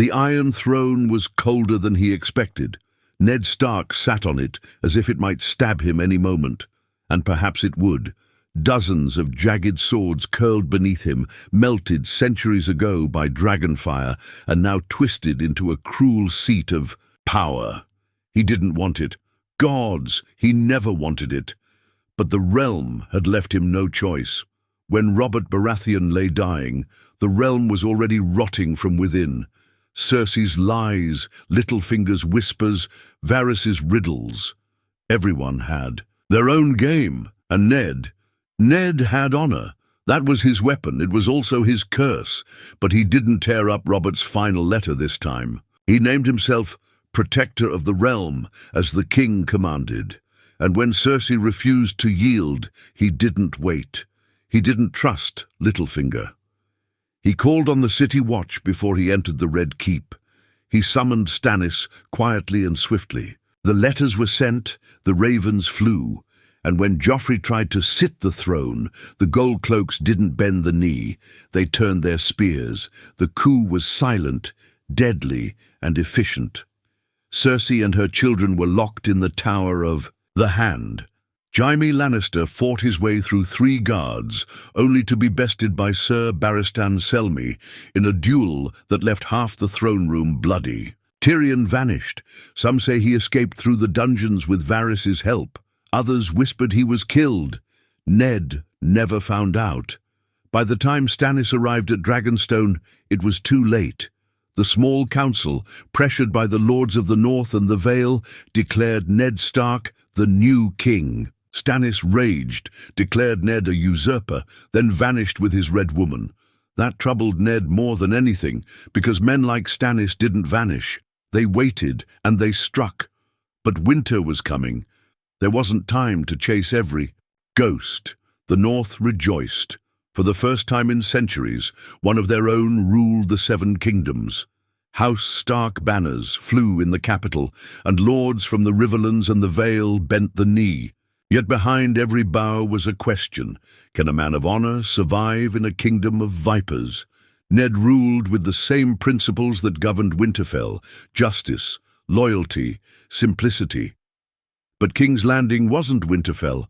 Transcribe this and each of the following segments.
The Iron Throne was colder than he expected. Ned Stark sat on it as if it might stab him any moment, and perhaps it would. Dozens of jagged swords curled beneath him, melted centuries ago by dragonfire and now twisted into a cruel seat of power. He didn't want it. Gods, he never wanted it. But the realm had left him no choice. When Robert Baratheon lay dying, the realm was already rotting from within. Cersei's lies, Littlefinger's whispers, Varys's riddles. Everyone had their own game, and Ned had honor. That was his weapon, it was also his curse, but he didn't tear up Robert's final letter this time. He named himself Protector of the Realm, as the king commanded, and when Cersei refused to yield, he didn't wait. He didn't trust Littlefinger. He called on the city watch before he entered the Red Keep. He summoned Stannis quietly and swiftly. The letters were sent, the ravens flew, and when Joffrey tried to sit the throne, the Goldcloaks didn't bend the knee. They turned their spears. The coup was silent, deadly, and efficient. Cersei and her children were locked in the Tower of the Hand. Jaime Lannister fought his way through 3 guards, only to be bested by Sir Barristan Selmy in a duel that left half the throne room bloody. Tyrion vanished. Some say he escaped through the dungeons with Varys's help. Others whispered he was killed. Ned never found out. By the time Stannis arrived at Dragonstone, it was too late. The small council, pressured by the Lords of the North and the Vale, declared Ned Stark the new king. Stannis raged, declared Ned a usurper, then vanished with his Red Woman. That troubled Ned more than anything, because men like Stannis didn't vanish. They waited, and they struck. But winter was coming. There wasn't time to chase every ghost. The North rejoiced. For the first time in centuries, one of their own ruled the 7 kingdoms. House Stark banners flew in the capital, and lords from the Riverlands and the Vale bent the knee. Yet behind every bow was a question. Can a man of honor survive in a kingdom of vipers? Ned ruled with the same principles that governed Winterfell: justice, loyalty, simplicity. But King's Landing wasn't Winterfell.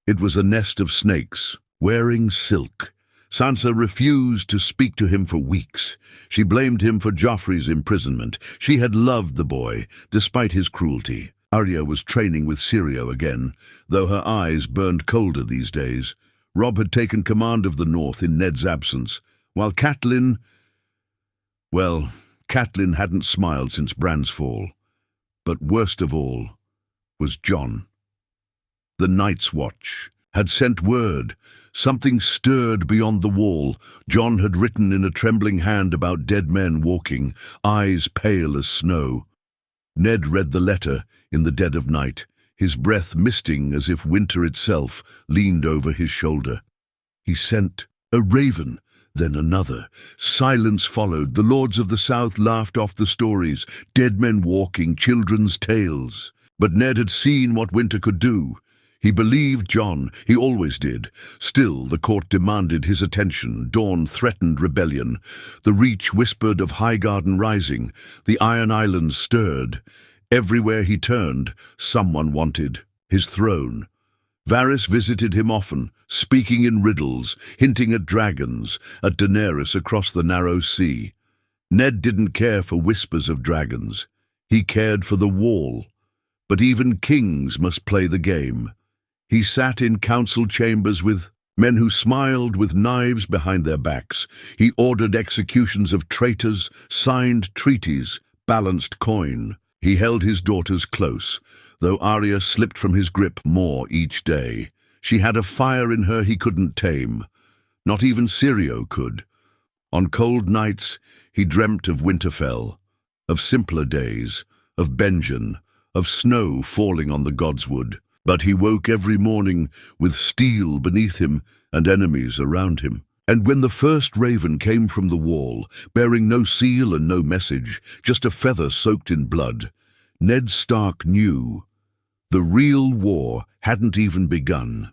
It was a nest of snakes, wearing silk. Sansa refused to speak to him for weeks. She blamed him for Joffrey's imprisonment. She had loved the boy, despite his cruelty. Arya was training with Syrio again, though her eyes burned colder these days. Robb had taken command of the North in Ned's absence, while Catelyn hadn't smiled since Bran's fall. But worst of all was Jon. The Night's Watch had sent word. Something stirred beyond the wall. Jon had written in a trembling hand about dead men walking, eyes pale as snow. Ned read the letter in the dead of night, his breath misting as if winter itself leaned over his shoulder. He sent a raven, then another. Silence followed. The lords of the South laughed off the stories, dead men walking, children's tales. But Ned had seen what winter could do. He believed Jon, he always did. Still, the court demanded his attention. Dawn threatened rebellion. The Reach whispered of Highgarden rising. The Iron Islands stirred. Everywhere he turned, someone wanted his throne. Varys visited him often, speaking in riddles, hinting at dragons, at Daenerys across the narrow sea. Ned didn't care for whispers of dragons. He cared for the wall. But even kings must play the game. He sat in council chambers with men who smiled with knives behind their backs. He ordered executions of traitors, signed treaties, balanced coin. He held his daughters close, though Arya slipped from his grip more each day. She had a fire in her he couldn't tame. Not even Syrio could. On cold nights, he dreamt of Winterfell, of simpler days, of Benjen, of snow falling on the godswood. But he woke every morning with steel beneath him and enemies around him. And when the first raven came from the wall, bearing no seal and no message, just a feather soaked in blood, Ned Stark knew the real war hadn't even begun.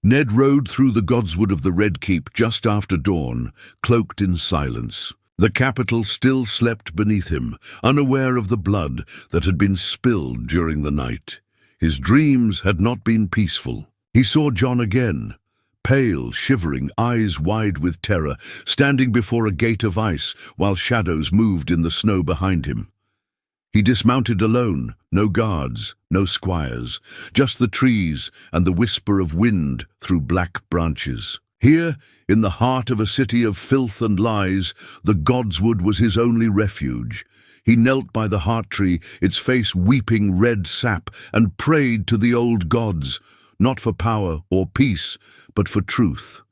Ned rode through the godswood of the Red Keep just after dawn, cloaked in silence. The capital still slept beneath him, unaware of the blood that had been spilled during the night. His dreams had not been peaceful. He saw Jon again, pale, shivering, eyes wide with terror, standing before a gate of ice while shadows moved in the snow behind him. He dismounted alone, no guards, no squires, just the trees and the whisper of wind through black branches. Here, in the heart of a city of filth and lies, the godswood was his only refuge. He knelt by the heart tree, its face weeping red sap, and prayed to the old gods, not for power or peace, but for truth.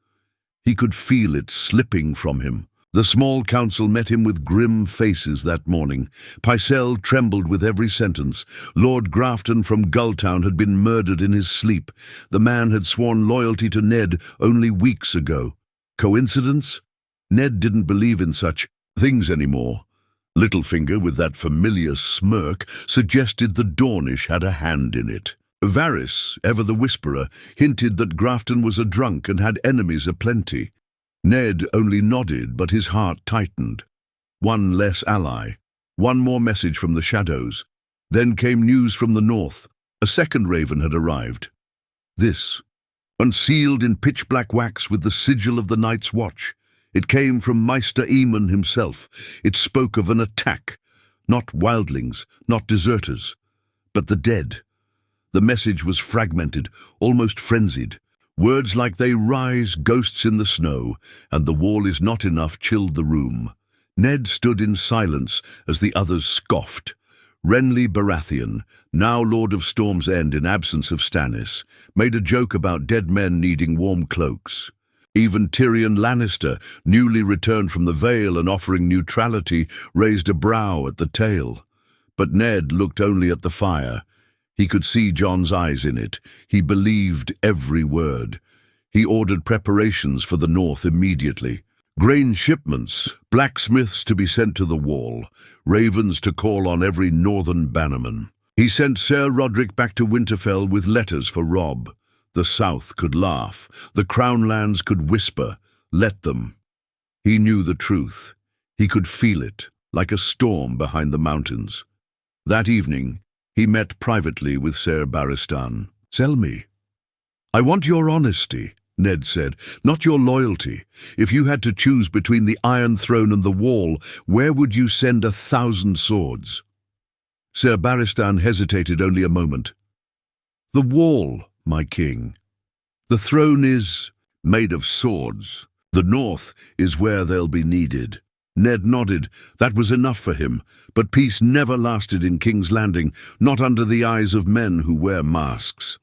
He could feel it slipping from him. The small council met him with grim faces that morning. Pycelle trembled with every sentence. Lord Grafton from Gulltown had been murdered in his sleep. The man had sworn loyalty to Ned only weeks ago. Coincidence? Ned didn't believe in such things anymore. Littlefinger, with that familiar smirk, suggested the Dornish had a hand in it. Varys, ever the whisperer, hinted that Grafton was a drunk and had enemies aplenty. Ned only nodded, but his heart tightened. One less ally. One more message from the shadows. Then came news from the north. A second raven had arrived. This, unsealed in pitch-black wax with the sigil of the Night's Watch. It came from Maester Aemon himself. It spoke of an attack. Not wildlings, not deserters, but the dead. The message was fragmented, almost frenzied. Words like "they rise, ghosts in the snow," and "the wall is not enough" chilled the room. Ned stood in silence as the others scoffed. Renly Baratheon, now Lord of Storm's End in absence of Stannis, made a joke about dead men needing warm cloaks. Even Tyrion Lannister, newly returned from the Vale and offering neutrality, raised a brow at the tale. But Ned looked only at the fire. He could see Jon's eyes in it. He believed every word. He ordered preparations for the north immediately. Grain shipments, blacksmiths to be sent to the wall, ravens to call on every northern bannerman. He sent Ser Rodrik back to Winterfell with letters for Robb. The south could laugh. The crown lands could whisper. Let them. He knew the truth. He could feel it, like a storm behind the mountains. That evening, he met privately with Ser Barristan. "Tell me." "I want your honesty," Ned said, "not your loyalty. If you had to choose between the Iron Throne and the Wall, where would you send 1,000 swords? Ser Barristan hesitated only a moment. "The Wall, my king. The throne is made of swords. The north is where they'll be needed." Ned nodded. That was enough for him. But peace never lasted in King's Landing, not under the eyes of men who wear masks.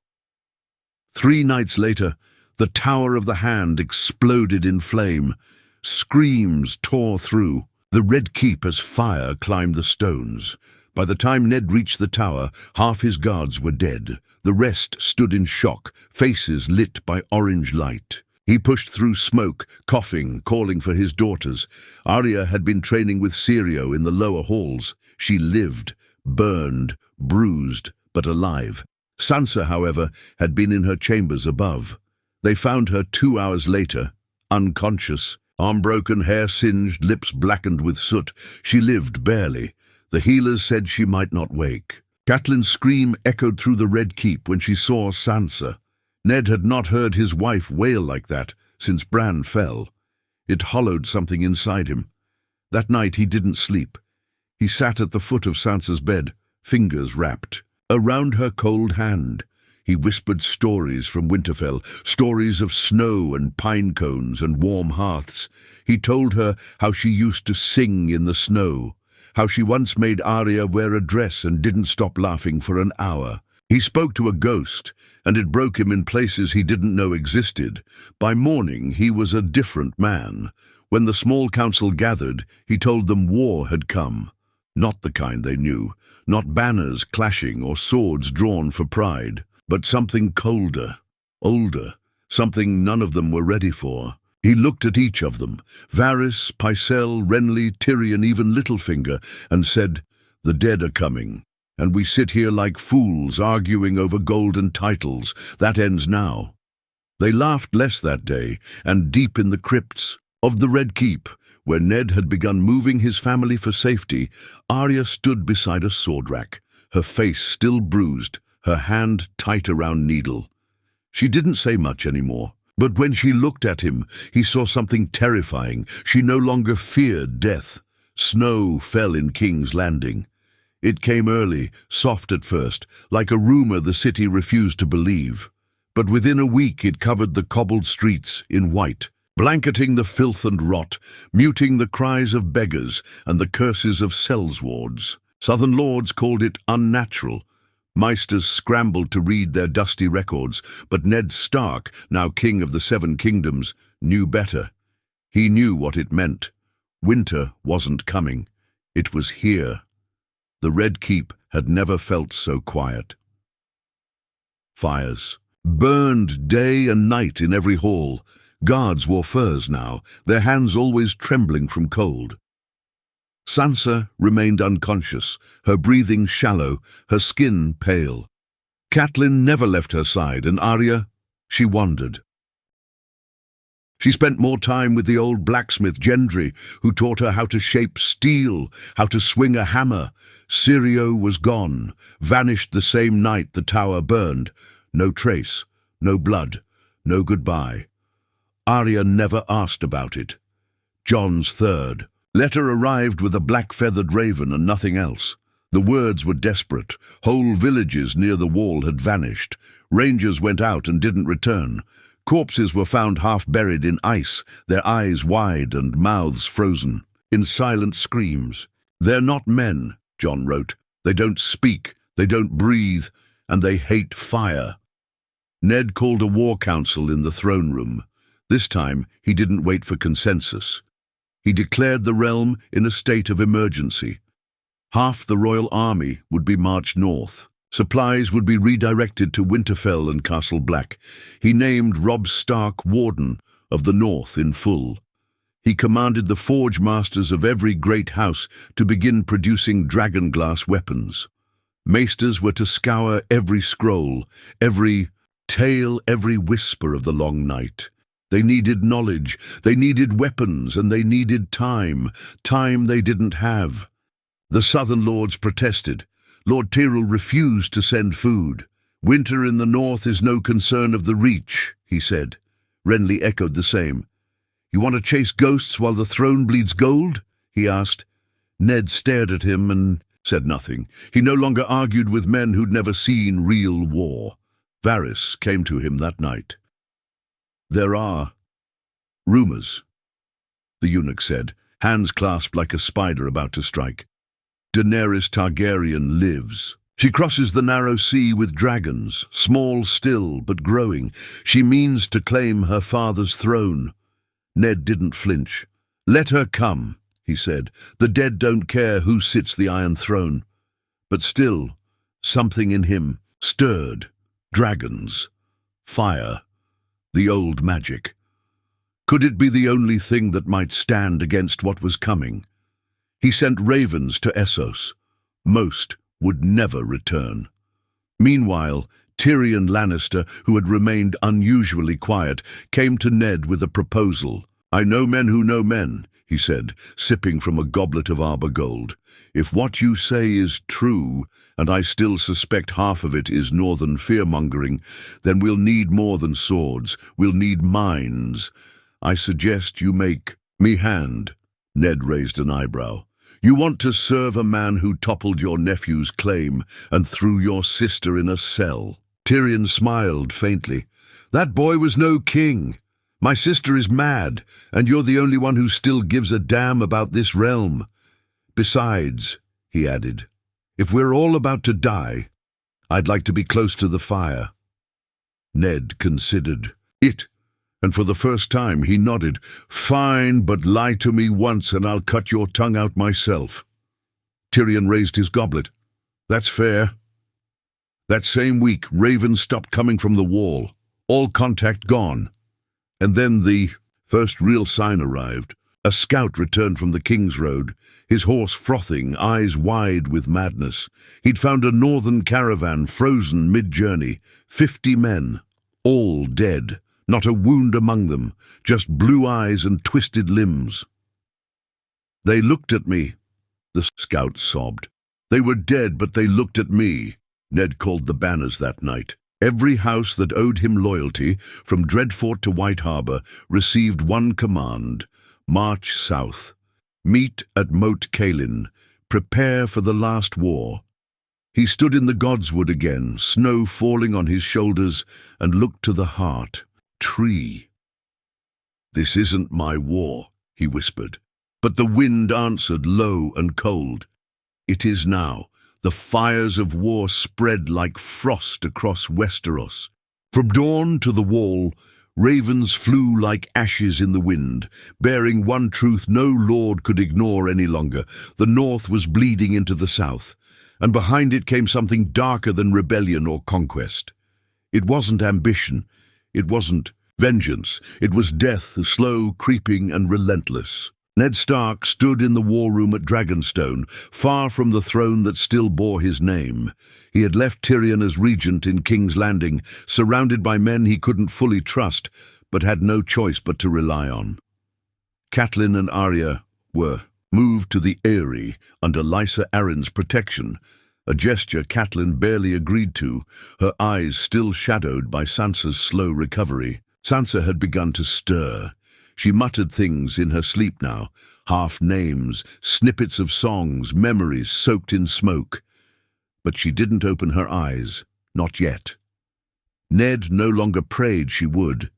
3 nights later, the Tower of the Hand exploded in flame. Screams tore through. The Red Keep as fire climbed the stones. By the time Ned reached the tower, half his guards were dead. The rest stood in shock, faces lit by orange light. He pushed through smoke, coughing, calling for his daughters. Arya had been training with Syrio in the lower halls. She lived, burned, bruised, but alive. Sansa, however, had been in her chambers above. They found her 2 hours later, unconscious, arm broken, hair singed, lips blackened with soot. She lived barely. The healers said she might not wake. Catelyn's scream echoed through the Red Keep when she saw Sansa. Ned had not heard his wife wail like that since Bran fell. It hollowed something inside him. That night he didn't sleep. He sat at the foot of Sansa's bed, fingers wrapped around her cold hand. He whispered stories from Winterfell, stories of snow and pine cones and warm hearths. He told her how she used to sing in the snow, how she once made Arya wear a dress and didn't stop laughing for an hour. He spoke to a ghost, and it broke him in places he didn't know existed. By morning, he was a different man. When the small council gathered, he told them war had come. Not the kind they knew, not banners clashing or swords drawn for pride, but something colder, older, something none of them were ready for. He looked at each of them, Varys, Pycelle, Renly, Tyrion, even Littlefinger, and said, "The dead are coming. And we sit here like fools arguing over golden titles. That ends now." They laughed less that day, and deep in the crypts of the Red Keep, Where Ned had begun moving his family for safety, Arya stood beside a sword rack, her face still bruised, her hand tight around needle. She didn't say much anymore, but when she looked at him, he saw something terrifying. She no longer feared death. Snow fell in King's Landing. It came early, soft at first, like a rumor the city refused to believe. But within a week it covered the cobbled streets in white, blanketing the filth and rot, muting the cries of beggars and the curses of sellswards. Southern lords called it unnatural. Meisters scrambled to read their dusty records, but Ned Stark, now king of the Seven Kingdoms, knew better. He knew what it meant. Winter wasn't coming. It was here. The Red Keep had never felt so quiet. Fires burned day and night in every hall. Guards wore furs now, their hands always trembling from cold. Sansa remained unconscious, her breathing shallow, her skin pale. Catelyn never left her side, and Arya, she wandered. She spent more time with the old blacksmith Gendry, who taught her how to shape steel, how to swing a hammer. Syrio was gone, vanished the same night the tower burned. No trace, no blood, no goodbye. Arya never asked about it. Jon's third letter arrived with a black-feathered raven and nothing else. The words were desperate. Whole villages near the wall had vanished. Rangers went out and didn't return. Corpses were found half-buried in ice, their eyes wide and mouths frozen, in silent screams. "They're not men," Jon wrote. "They don't speak, they don't breathe, and they hate fire." Ned called a war council in the throne room. This time, he didn't wait for consensus. He declared the realm in a state of emergency. Half the royal army would be marched north. Supplies would be redirected to Winterfell and Castle Black. He named Robb Stark Warden of the North in full. He commanded the forge masters of every great house to begin producing dragonglass weapons. Maesters were to scour every scroll, every tale, every whisper of the long night. They needed knowledge, they needed weapons, and they needed time they didn't have. The Southern Lords protested. Lord Tyrell refused to send food. "Winter in the north is no concern of the Reach," he said. Renly echoed the same. "You want to chase ghosts while the throne bleeds gold?" he asked. Ned stared at him and said nothing. He no longer argued with men who'd never seen real war. Varys came to him that night. "There are rumors," the eunuch said, hands clasped like a spider about to strike. "Daenerys Targaryen lives. She crosses the narrow sea with dragons, small still but growing. She means to claim her father's throne." Ned didn't flinch. "Let her come," he said. "The dead don't care who sits the Iron Throne." But still, something in him stirred. Dragons. Fire. The old magic. Could it be the only thing that might stand against what was coming? He sent ravens to Essos. Most would never return. Meanwhile, Tyrion Lannister, who had remained unusually quiet, came to Ned with a proposal. "I know men who know men," he said, sipping from a goblet of arbor gold. "If what you say is true, and I still suspect half of it is northern fear-mongering, then we'll need more than swords. We'll need minds. I suggest you make me hand." Ned raised an eyebrow. "You want to serve a man who toppled your nephew's claim and threw your sister in a cell." Tyrion smiled faintly. "That boy was no king. My sister is mad, and you're the only one who still gives a damn about this realm. Besides," he added, "if we're all about to die, I'd like to be close to the fire." Ned considered it, and for the first time he nodded. "Fine, but lie to me once and I'll cut your tongue out myself." Tyrion raised his goblet. "That's fair." That same week, ravens stopped coming from the wall. All contact gone. And then the first real sign arrived. A scout returned from the King's Road, his horse frothing, eyes wide with madness. He'd found a northern caravan frozen mid-journey, 50 men, all dead, not a wound among them, just blue eyes and twisted limbs. They looked at me, the scout sobbed. They were dead, but they looked at me. Ned called the banners that night. Every house that owed him loyalty, from Dreadfort to White Harbour, received one command: march south. Meet at Moat Cailin. Prepare for the last war. He stood in the Godswood again, snow falling on his shoulders, and looked to the heart. Tree. "This isn't my war," he whispered. But the wind answered, low and cold. "It is now." The fires of war spread like frost across Westeros. From dawn to the wall, ravens flew like ashes in the wind, bearing one truth no lord could ignore any longer. The north was bleeding into the south, and behind it came something darker than rebellion or conquest. It wasn't ambition. It wasn't vengeance. It was death, slow, creeping, and relentless. Ned Stark stood in the war room at Dragonstone, far from the throne that still bore his name. He had left Tyrion as regent in King's Landing, surrounded by men he couldn't fully trust, but had no choice but to rely on. Catelyn and Arya were moved to the Eyrie under Lysa Arryn's protection, a gesture Catelyn barely agreed to, her eyes still shadowed by Sansa's slow recovery. Sansa had begun to stir. She muttered things in her sleep now, half names, snippets of songs, memories soaked in smoke. But she didn't open her eyes, not yet. Ned no longer prayed she would.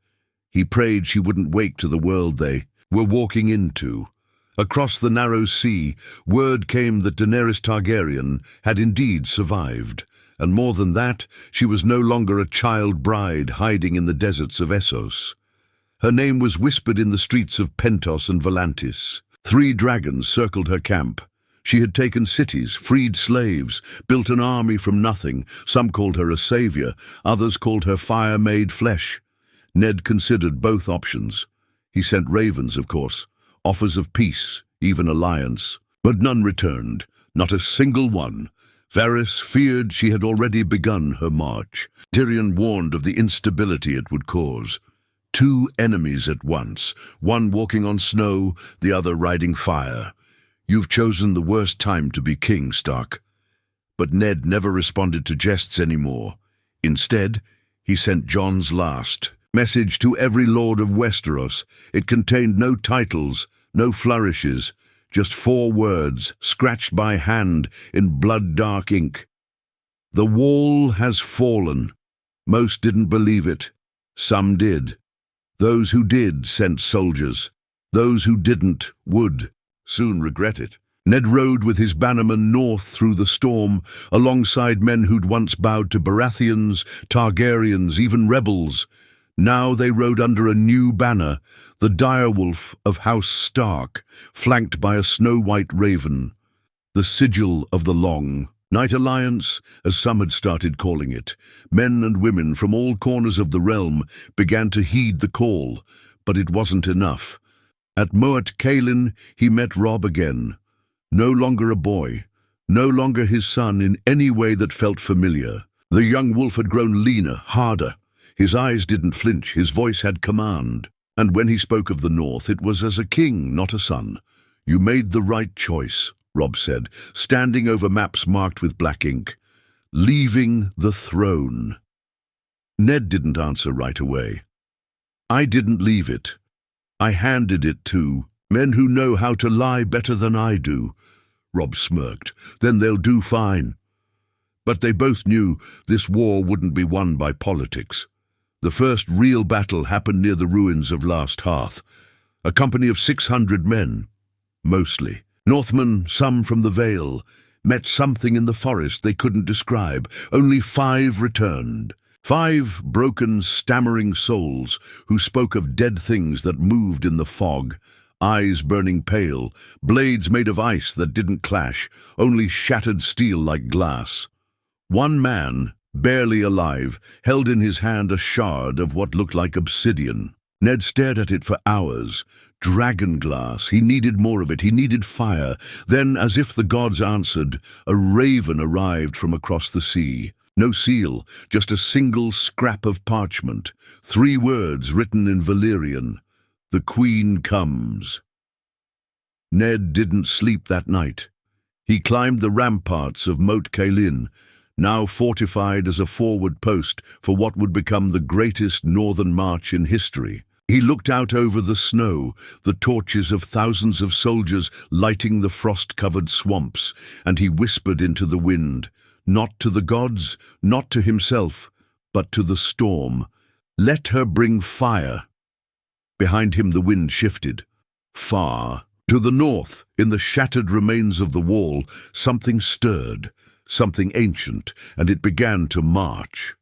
He prayed she wouldn't wake to the world they were walking into. Across the narrow sea, word came that Daenerys Targaryen had indeed survived. And more than that, she was no longer a child bride hiding in the deserts of Essos. Her name was whispered in the streets of Pentos and Volantis. 3 dragons circled her camp. She had taken cities, freed slaves, built an army from nothing. Some called her a savior, others called her fire-made flesh. Ned considered both options. He sent ravens, of course, offers of peace, even alliance. But none returned, not a single one. Varys feared she had already begun her march. Tyrion warned of the instability it would cause. 2 enemies at once, one walking on snow, the other riding fire. "You've chosen the worst time to be king, Stark." But Ned never responded to jests anymore. Instead, he sent Jon's last message to every lord of Westeros. It contained no titles, no flourishes, just 4 words, scratched by hand in blood-dark ink. "The wall has fallen." Most didn't believe it. Some did. Those who did sent soldiers. Those who didn't would soon regret it. Ned rode with his bannermen north through the storm, alongside men who'd once bowed to Baratheons, Targaryens, even rebels. Now they rode under a new banner, the direwolf of House Stark, flanked by a snow-white raven. The sigil of the Long Night Alliance, as some had started calling it. Men and women from all corners of the realm began to heed the call, but it wasn't enough. At Moat Cailin, he met Robb again. No longer a boy, no longer his son in any way that felt familiar. The young wolf had grown leaner, harder. His eyes didn't flinch, his voice had command. And when he spoke of the North, it was as a king, not a son. "You made the right choice," Robb said, standing over maps marked with black ink. "Leaving the throne." Ned didn't answer right away. "I didn't leave it. I handed it to men who know how to lie better than I do." Robb smirked. "Then they'll do fine." But they both knew this war wouldn't be won by politics. The first real battle happened near the ruins of Last Hearth. A company of 600 men, mostly Northmen, some from the Vale, met something in the forest they couldn't describe. Only 5 returned. 5 broken, stammering souls who spoke of dead things that moved in the fog, eyes burning pale, blades made of ice that didn't clash, only shattered steel like glass. One man, barely alive, held in his hand a shard of what looked like obsidian. Ned stared at it for hours. Dragon glass. He needed more of it. He needed fire. Then, as if the gods answered, a raven arrived from across the sea. No seal, just a single scrap of parchment. 3 words written in Valyrian. "The Queen comes." Ned didn't sleep that night. He climbed the ramparts of Moat Cailin, now fortified as a forward post for what would become the greatest northern march in history. He looked out over the snow, the torches of thousands of soldiers lighting the frost-covered swamps, and he whispered into the wind, not to the gods, not to himself, but to the storm, "Let her bring fire." Behind him the wind shifted. Far, to the north, in the shattered remains of the wall, something stirred, something ancient, and it began to march.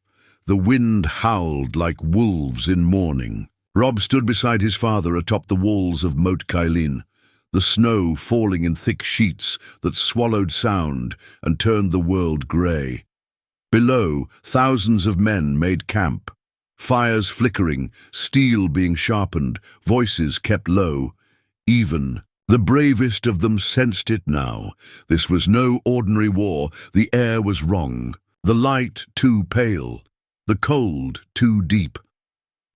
The wind howled like wolves in mourning. Robb stood beside his father atop the walls of Moat Cailin, the snow falling in thick sheets that swallowed sound and turned the world grey. Below, thousands of men made camp, fires flickering, steel being sharpened, voices kept low. Even the bravest of them sensed it now. This was no ordinary war. The air was wrong, the light too pale, the cold too deep.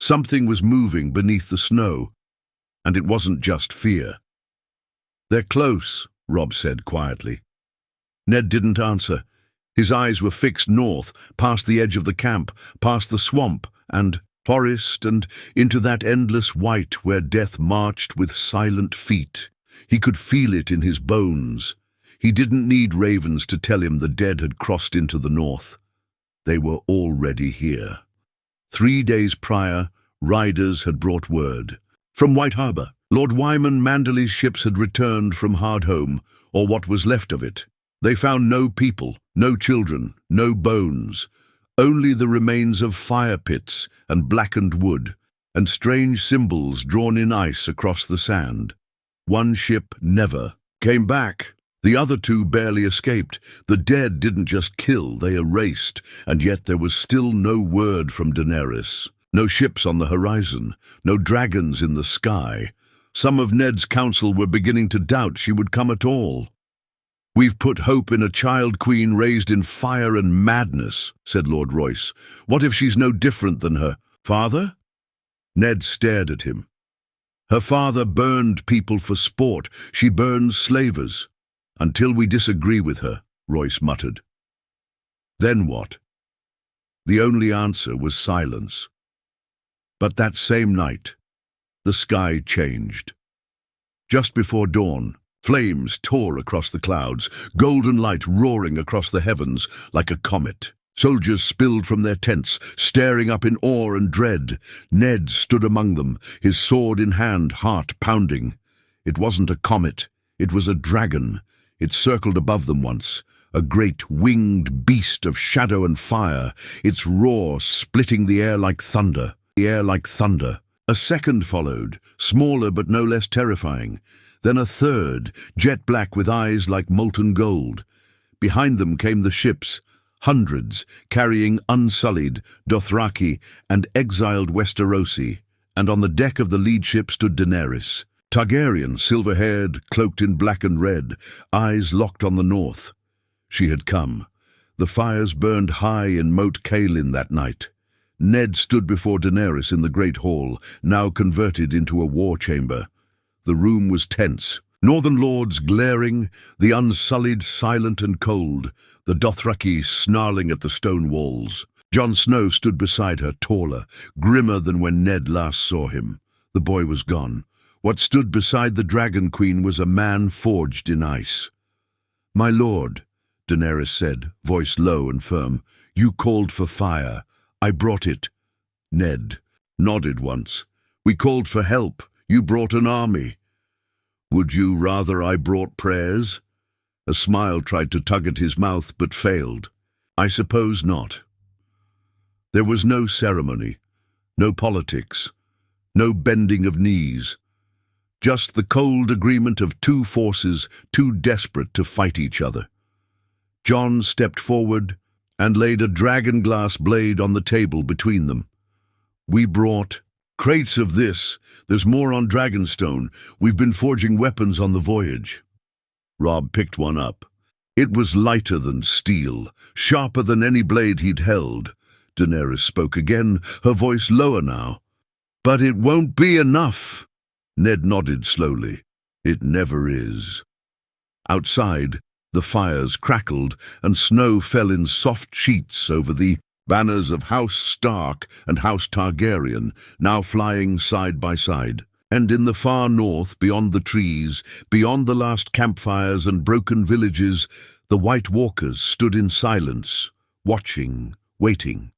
Something was moving beneath the snow, and it wasn't just fear. "They're close," Robb said quietly. Ned didn't answer. His eyes were fixed north, past the edge of the camp, past the swamp and forest, and into that endless white where death marched with silent feet. He could feel it in his bones. He didn't need ravens to tell him the dead had crossed into the north. They were already here. 3 days prior, riders had brought word. From White Harbour, Lord Wyman Manderley's ships had returned from Hardhome, or what was left of it. They found no people, no children, no bones, only the remains of fire pits and blackened wood, and strange symbols drawn in ice across the sand. One ship never came back. The other 2 barely escaped. The dead didn't just kill, they erased, and yet there was still no word from Daenerys. No ships on the horizon, no dragons in the sky. Some of Ned's council were beginning to doubt she would come at all. "We've put hope in a child queen raised in fire and madness," said Lord Royce. "What if she's no different than her father?" Ned stared at him. "Her father burned people for sport. She burns slavers." "Until we disagree with her," Royce muttered. "Then what?" The only answer was silence. But that same night, the sky changed. Just before dawn, flames tore across the clouds, golden light roaring across the heavens like a comet. Soldiers spilled from their tents, staring up in awe and dread. Ned stood among them, his sword in hand, heart pounding. It wasn't a comet, it was a dragon. It circled above them once, a great winged beast of shadow and fire, its roar splitting the air like thunder. A second followed, smaller but no less terrifying. Then a third, jet black with eyes like molten gold. Behind them came the ships, hundreds, carrying unsullied Dothraki and exiled Westerosi, and on the deck of the lead ship stood Daenerys, Targaryen, silver-haired, cloaked in black and red, eyes locked on the north. She had come. The fires burned high in Moat Cailin that night. Ned stood before Daenerys in the great hall, now converted into a war chamber. The room was tense. Northern lords glaring, the unsullied silent and cold, the Dothraki snarling at the stone walls. Jon Snow stood beside her, taller, grimmer than when Ned last saw him. The boy was gone. What stood beside the Dragon Queen was a man forged in ice. "My lord," Daenerys said, voice low and firm, "you called for fire. I brought it." Ned nodded once. "We called for help. You brought an army." "Would you rather I brought prayers?" A smile tried to tug at his mouth but failed. "I suppose not." There was no ceremony, no politics, no bending of knees. Just the cold agreement of 2 forces too desperate to fight each other. Jon stepped forward and laid a dragon-glass blade on the table between them. "We brought crates of this. There's more on Dragonstone. We've been forging weapons on the voyage." Robb picked one up. It was lighter than steel, sharper than any blade he'd held. Daenerys spoke again, her voice lower now. "But it won't be enough." Ned nodded slowly. It never is. Outside, the fires crackled and snow fell in soft sheets over the banners of House Stark and House Targaryen, now flying side by side. And in the far north, beyond the trees, beyond the last campfires and broken villages, the White Walkers stood in silence, watching, waiting.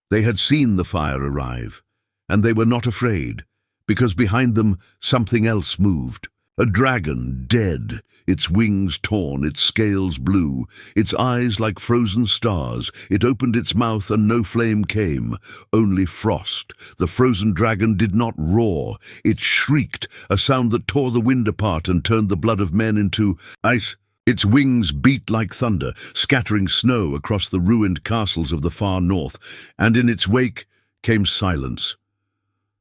They had seen the fire arrive, and they were not afraid, because behind them something else moved. A dragon, dead, its wings torn, its scales blue, its eyes like frozen stars. It opened its mouth and no flame came, only frost. The frozen dragon did not roar. It shrieked, a sound that tore the wind apart and turned the blood of men into ice. Its wings beat like thunder, scattering snow across the ruined castles of the far north, and in its wake came silence.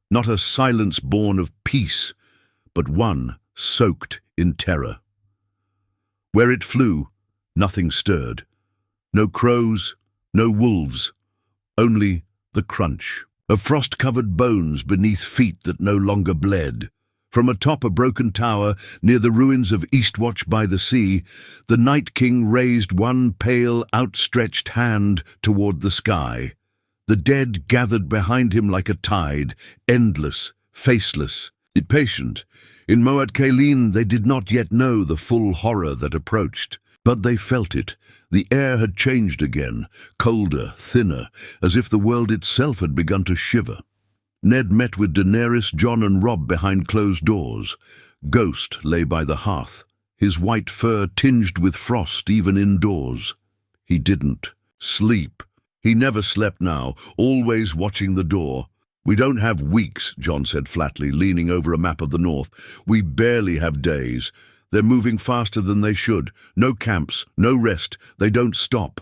Not a silence born of peace, but one soaked in terror. Where it flew, nothing stirred. No crows, no wolves, only the crunch of frost-covered bones beneath feet that no longer bled. From atop a broken tower near the ruins of Eastwatch by the sea, the Night King raised one pale, outstretched hand toward the sky. The dead gathered behind him like a tide, endless, faceless, impatient. In Moat Cailin they did not yet know the full horror that approached, but they felt it. The air had changed again, colder, thinner, as if the world itself had begun to shiver. Ned met with Daenerys, Jon and Robb behind closed doors. Ghost lay by the hearth, his white fur tinged with frost even indoors. He didn't sleep. He never slept now, always watching the door. "We don't have weeks," Jon said flatly, leaning over a map of the north. "We barely have days. They're moving faster than they should. No camps, no rest. They don't stop."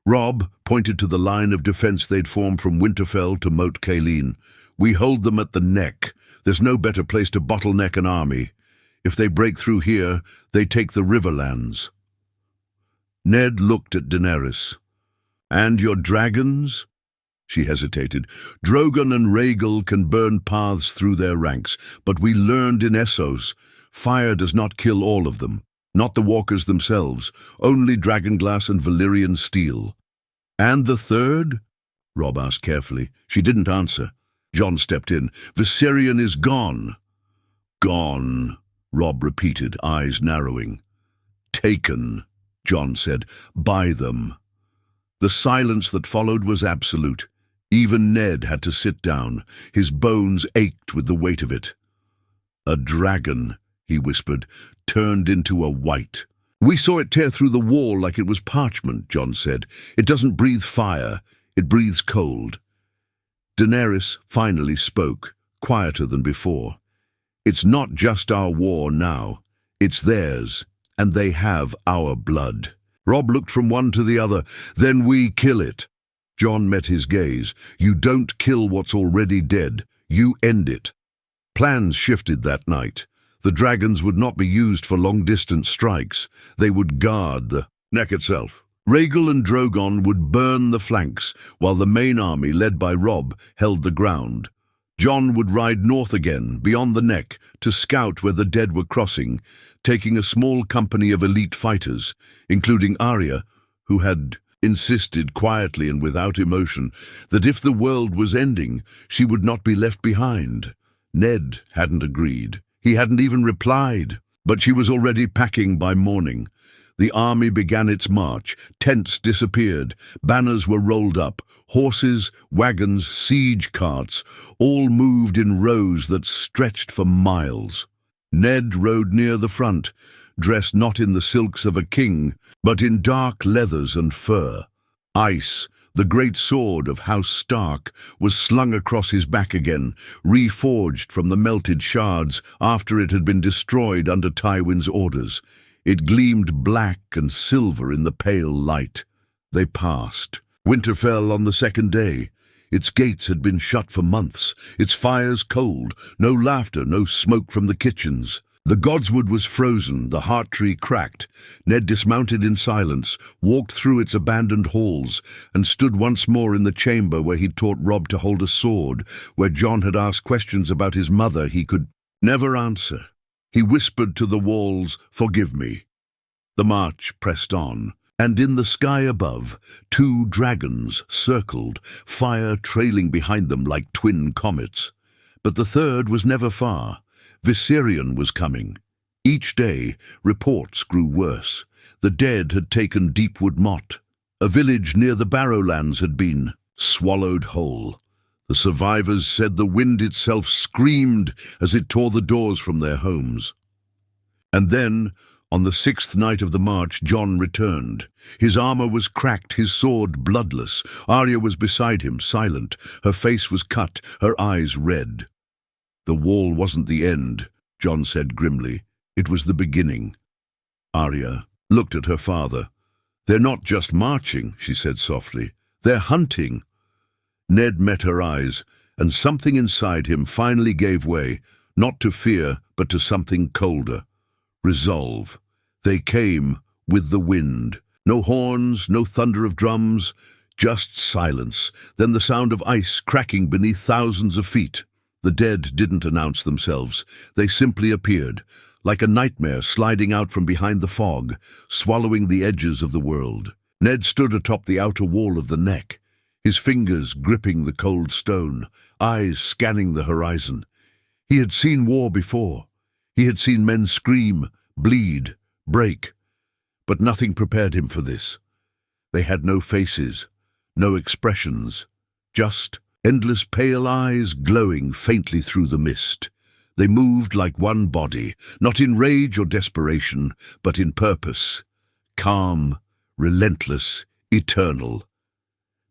Robb pointed to the line of defense they'd formed from Winterfell to Moat Cailin. "We hold them at the neck. There's no better place to bottleneck an army. If they break through here, they take the Riverlands." Ned looked at Daenerys. "And your dragons?" She hesitated. "Drogon and Rhaegal can burn paths through their ranks, but we learned in Essos, fire does not kill all of them. Not the walkers themselves, only dragonglass and Valyrian steel." "And the third?" Robb asked carefully. She didn't answer. Jon stepped in. "Viserion is gone." "Gone," Robb repeated, eyes narrowing. "Taken," Jon said, "by them." The silence that followed was absolute. Even Ned had to sit down. His bones ached with the weight of it. "A dragon," he whispered, "turned into a white." "We saw it tear through the wall like it was parchment," Jon said. "It doesn't breathe fire, it breathes cold." Daenerys finally spoke, quieter than before. "It's not just our war now. It's theirs, and they have our blood." Robb looked from one to the other. "Then we kill it." Jon met his gaze. "You don't kill what's already dead. You end it." Plans shifted that night. The dragons would not be used for long-distance strikes. They would guard the neck itself. Rhaegal and Drogon would burn the flanks, while the main army, led by Robb, held the ground. Jon would ride north again, beyond the neck, to scout where the dead were crossing, taking a small company of elite fighters, including Arya, who had insisted quietly and without emotion that if the world was ending, she would not be left behind. Ned hadn't agreed. He hadn't even replied, but she was already packing by morning. The army began its march. Tents disappeared. Banners were rolled up. Horses, wagons, siege carts, all moved in rows that stretched for miles. Ned rode near the front, dressed not in the silks of a king, but in dark leathers and fur. Ice, the great sword of House Stark, was slung across his back again, reforged from the melted shards after it had been destroyed under Tywin's orders. It gleamed black and silver in the pale light. They passed. Winterfell on the second day. Its gates had been shut for months, its fires cold, no laughter, no smoke from the kitchens. The godswood was frozen, the heart tree cracked. Ned dismounted in silence, walked through its abandoned halls, and stood once more in the chamber where he'd taught Robb to hold a sword, where Jon had asked questions about his mother he could never answer. He whispered to the walls, "Forgive me." The march pressed on, and in the sky above, two dragons circled, fire trailing behind them like twin comets. But the third was never far. Viserion was coming. Each day, reports grew worse. The dead had taken Deepwood Motte. A village near the Barrowlands had been swallowed whole. The survivors said the wind itself screamed as it tore the doors from their homes. And then, on the 6th night of the march, Jon returned. His armor was cracked, his sword bloodless. Arya was beside him, silent. Her face was cut, her eyes red. "The wall wasn't the end," Jon said grimly. "It was the beginning." Arya looked at her father. "They're not just marching," she said softly. "They're hunting." Ned met her eyes, and something inside him finally gave way, not to fear, but to something colder. Resolve. They came with the wind. No horns, no thunder of drums, just silence, then the sound of ice cracking beneath thousands of feet. The dead didn't announce themselves. They simply appeared, like a nightmare sliding out from behind the fog, swallowing the edges of the world. Ned stood atop the outer wall of the neck, his fingers gripping the cold stone, eyes scanning the horizon. He had seen war before. He had seen men scream, bleed, break. But nothing prepared him for this. They had no faces, no expressions, just endless pale eyes glowing faintly through the mist. They moved like one body, not in rage or desperation, but in purpose. Calm, relentless, eternal.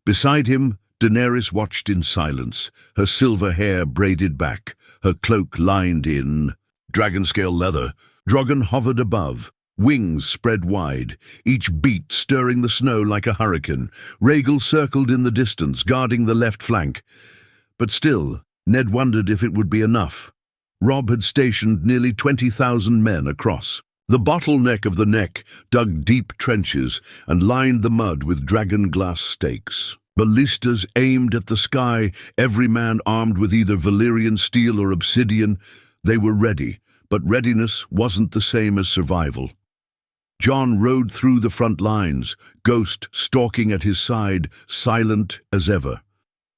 Beside him, Daenerys watched in silence, her silver hair braided back, her cloak lined in dragon-scale leather. Drogon hovered above, wings spread wide, each beat stirring the snow like a hurricane. Rhaegal circled in the distance, guarding the left flank. But still, Ned wondered if it would be enough. Robb had stationed nearly 20,000 men across. The bottleneck of the neck dug deep trenches and lined the mud with dragon glass stakes. Ballistas aimed at the sky, every man armed with either Valyrian steel or obsidian. They were ready, but readiness wasn't the same as survival. Jon rode through the front lines, Ghost stalking at his side, silent as ever.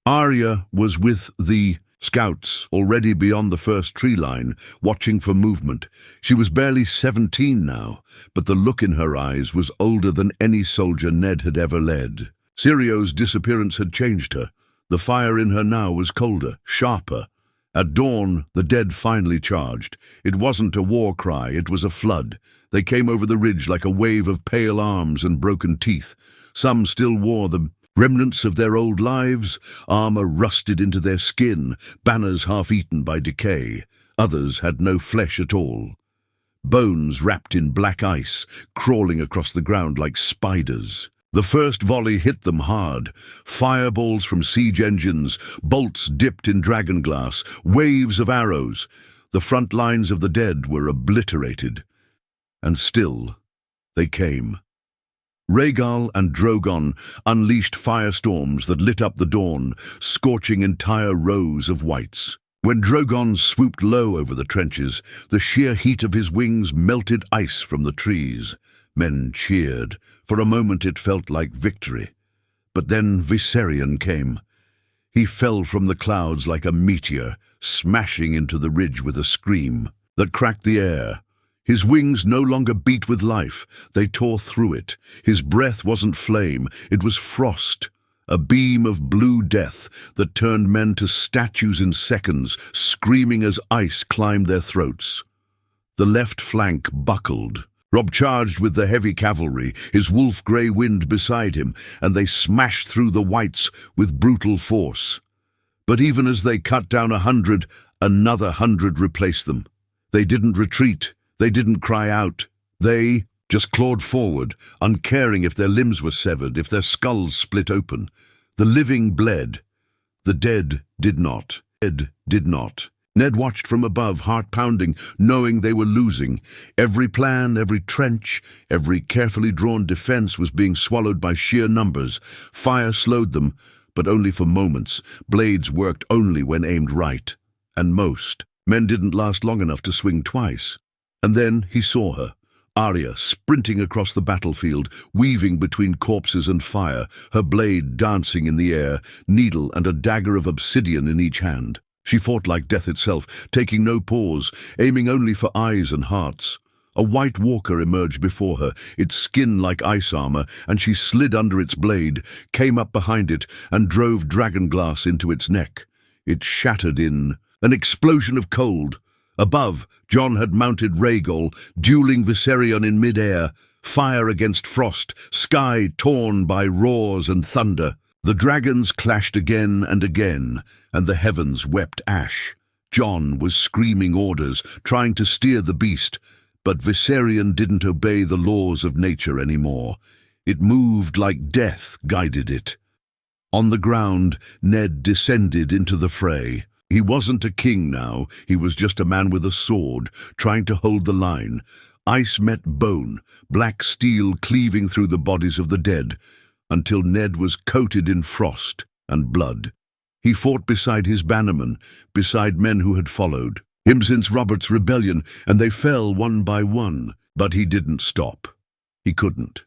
Arya was with the scouts, already beyond the first tree line, watching for movement. She was barely 17 now, but the look in her eyes was older than any soldier Ned had ever led. Syrio's disappearance had changed her. The fire in her now was colder, sharper. At dawn, the dead finally charged. It wasn't a war cry, it was a flood. They came over the ridge like a wave of pale arms and broken teeth. Some still wore the remnants of their old lives, armor rusted into their skin, banners half-eaten by decay. Others had no flesh at all. Bones wrapped in black ice, crawling across the ground like spiders. The first volley hit them hard. Fireballs from siege engines, bolts dipped in dragonglass, waves of arrows. The front lines of the dead were obliterated. And still, they came. Rhaegal and Drogon unleashed firestorms that lit up the dawn, scorching entire rows of whites. When Drogon swooped low over the trenches, the sheer heat of his wings melted ice from the trees. Men cheered. For a moment it felt like victory. But then Viserion came. He fell from the clouds like a meteor, smashing into the ridge with a scream that cracked the air. His wings no longer beat with life, they tore through it. His breath wasn't flame, it was frost, a beam of blue death that turned men to statues in seconds, screaming as ice climbed their throats. The left flank buckled. Robb charged with the heavy cavalry, his wolf-grey wind beside him, and they smashed through the whites with brutal force. But even as they cut down 100, another 100 replaced them. They didn't retreat. They didn't cry out. They just clawed forward, uncaring if their limbs were severed, if their skulls split open. The living bled. The dead did not. Ned watched from above, heart pounding, knowing they were losing. Every plan, every trench, every carefully drawn defense was being swallowed by sheer numbers. Fire slowed them, but only for moments. Blades worked only when aimed right. And most men didn't last long enough to swing twice. And then he saw her, Arya, sprinting across the battlefield, weaving between corpses and fire, her blade dancing in the air, needle and a dagger of obsidian in each hand. She fought like death itself, taking no pause, aiming only for eyes and hearts. A white walker emerged before her, its skin like ice armor, and she slid under its blade, came up behind it, and drove dragonglass into its neck. It shattered in an explosion of cold. Above, Jon had mounted Rhaegal, dueling Viserion in mid-air, fire against frost, sky torn by roars and thunder. The dragons clashed again and again, and the heavens wept ash. Jon was screaming orders, trying to steer the beast, but Viserion didn't obey the laws of nature anymore. It moved like death guided it. On the ground, Ned descended into the fray. He wasn't a king now, he was just a man with a sword, trying to hold the line. Ice met bone, black steel cleaving through the bodies of the dead, until Ned was coated in frost and blood. He fought beside his bannermen, beside men who had followed him since Robert's rebellion, and they fell one by one, but he didn't stop. He couldn't.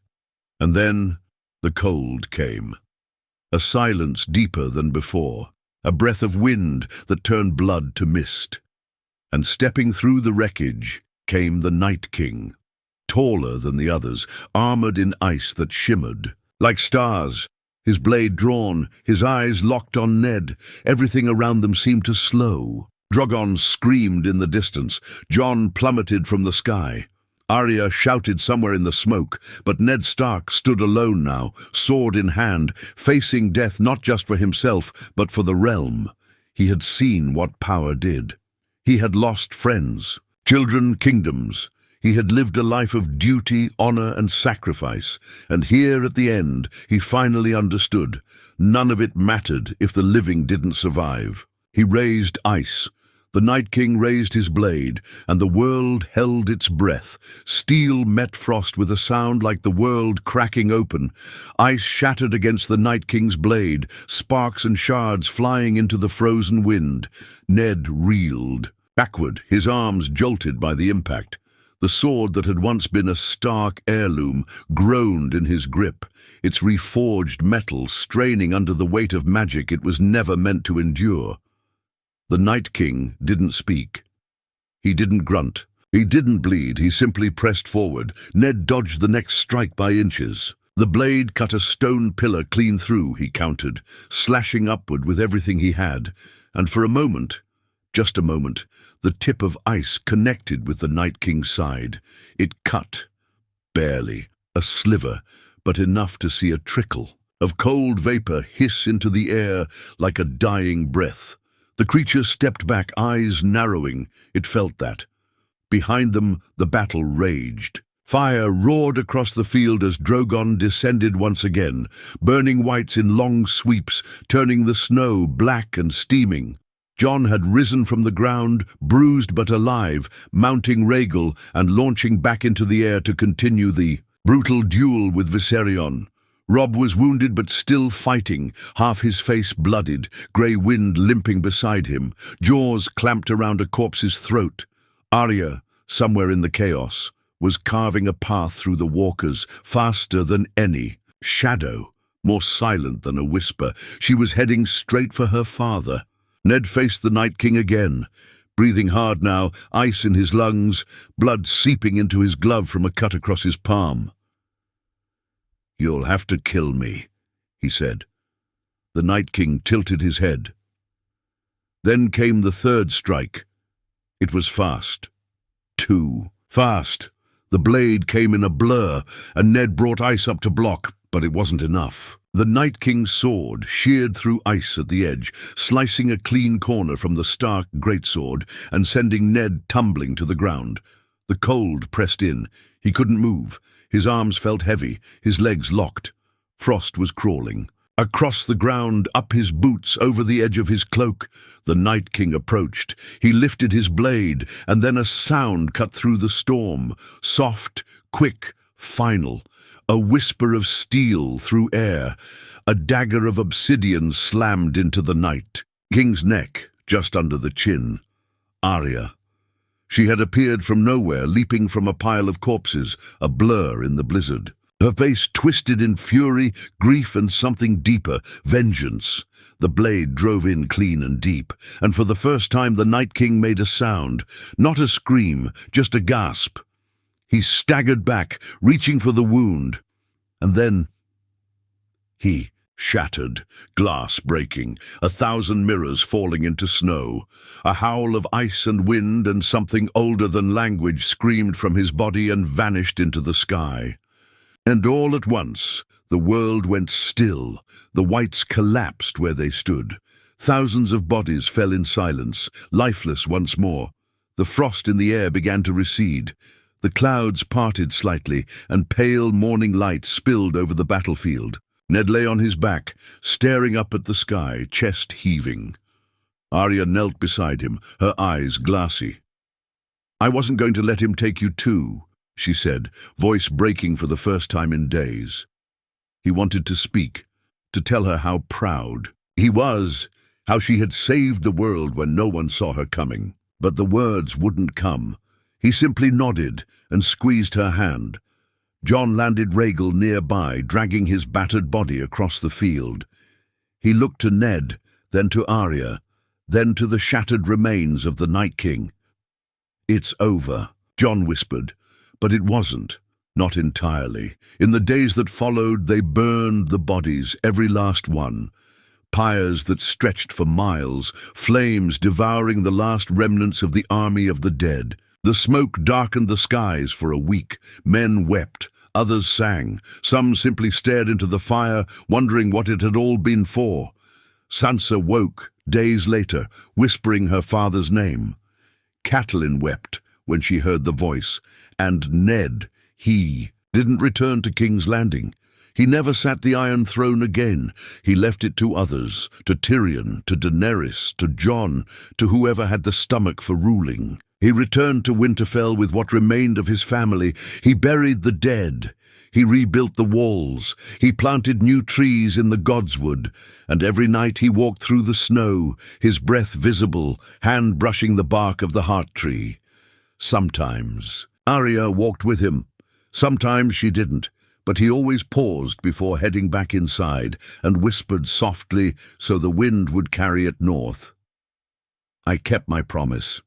And then the cold came. A silence deeper than before, a breath of wind that turned blood to mist. And stepping through the wreckage came the Night King, taller than the others, armored in ice that shimmered like stars, his blade drawn, his eyes locked on Ned. Everything around them seemed to slow. Drogon screamed in the distance. Jon plummeted from the sky. Arya shouted somewhere in the smoke, but Ned Stark stood alone now, sword in hand, facing death not just for himself, but for the realm. He had seen what power did. He had lost friends, children, kingdoms. He had lived a life of duty, honor, and sacrifice, and here at the end he finally understood. None of it mattered if the living didn't survive. He raised ice. The Night King raised his blade, and the world held its breath. Steel met frost with a sound like the world cracking open. Ice shattered against the Night King's blade, sparks and shards flying into the frozen wind. Ned reeled backward, his arms jolted by the impact. The sword that had once been a Stark heirloom groaned in his grip, its reforged metal straining under the weight of magic it was never meant to endure. The Night King didn't speak. He didn't grunt. He didn't bleed. He simply pressed forward. Ned dodged the next strike by inches. The blade cut a stone pillar clean through, he countered, slashing upward with everything he had. And for a moment, just a moment, the tip of ice connected with the Night King's side. It cut. Barely. A sliver, but enough to see a trickle of cold vapor hiss into the air like a dying breath. The creature stepped back, eyes narrowing. It felt that. Behind them, the battle raged. Fire roared across the field as Drogon descended once again, burning whites in long sweeps, turning the snow black and steaming. Jon had risen from the ground, bruised but alive, mounting Rhaegal and launching back into the air to continue the brutal duel with Viserion. Robb was wounded but still fighting, half his face blooded, grey wind limping beside him, jaws clamped around a corpse's throat. Arya, somewhere in the chaos, was carving a path through the walkers, faster than any. Shadow, more silent than a whisper. She was heading straight for her father. Ned faced the Night King again, breathing hard now, ice in his lungs, blood seeping into his glove from a cut across his palm. "You'll have to kill me," he said. The Night King tilted his head. Then came the third strike. It was fast. Too fast. The blade came in a blur, and Ned brought ice up to block, but it wasn't enough. The Night King's sword sheared through ice at the edge, slicing a clean corner from the Stark greatsword and sending Ned tumbling to the ground. The cold pressed in. He couldn't move. His arms felt heavy, his legs locked. Frost was crawling. Across the ground, up his boots, over the edge of his cloak, the Night King approached. He lifted his blade, and then a sound cut through the storm. Soft, quick, final. A whisper of steel through air. A dagger of obsidian slammed into the Night King's neck, just under the chin. Arya. She had appeared from nowhere, leaping from a pile of corpses, a blur in the blizzard. Her face twisted in fury, grief, and something deeper, vengeance. The blade drove in clean and deep, and for the first time the Night King made a sound, not a scream, just a gasp. He staggered back, reaching for the wound, and then he shattered, glass breaking, 1,000 mirrors falling into snow. A howl of ice and wind and something older than language screamed from his body and vanished into the sky. And all at once, the world went still. The whites collapsed where they stood. Thousands of bodies fell in silence, lifeless once more. The frost in the air began to recede. The clouds parted slightly, and pale morning light spilled over the battlefield. Ned lay on his back, staring up at the sky, chest heaving. Arya knelt beside him, her eyes glassy. "I wasn't going to let him take you too," she said, voice breaking for the first time in days. He wanted to speak, to tell her how proud he was, how she had saved the world when no one saw her coming. But the words wouldn't come. He simply nodded and squeezed her hand. Jon landed Rhaegal nearby, dragging his battered body across the field. He looked to Ned, then to Arya, then to the shattered remains of the Night King. "It's over," Jon whispered, but it wasn't. Not entirely. In the days that followed, they burned the bodies, every last one. Pyres that stretched for miles, flames devouring the last remnants of the army of the dead. The smoke darkened the skies for a week. Men wept, others sang. Some simply stared into the fire, wondering what it had all been for. Sansa woke, days later, whispering her father's name. Catelyn wept when she heard the voice, and Ned, he didn't return to King's Landing. He never sat the Iron Throne again. He left it to others, to Tyrion, to Daenerys, to Jon, to whoever had the stomach for ruling. He returned to Winterfell with what remained of his family. He buried the dead. He rebuilt the walls. He planted new trees in the Godswood. And every night he walked through the snow, his breath visible, hand brushing the bark of the heart tree. Sometimes Arya walked with him. Sometimes she didn't, but he always paused before heading back inside and whispered softly so the wind would carry it north. "I kept my promise.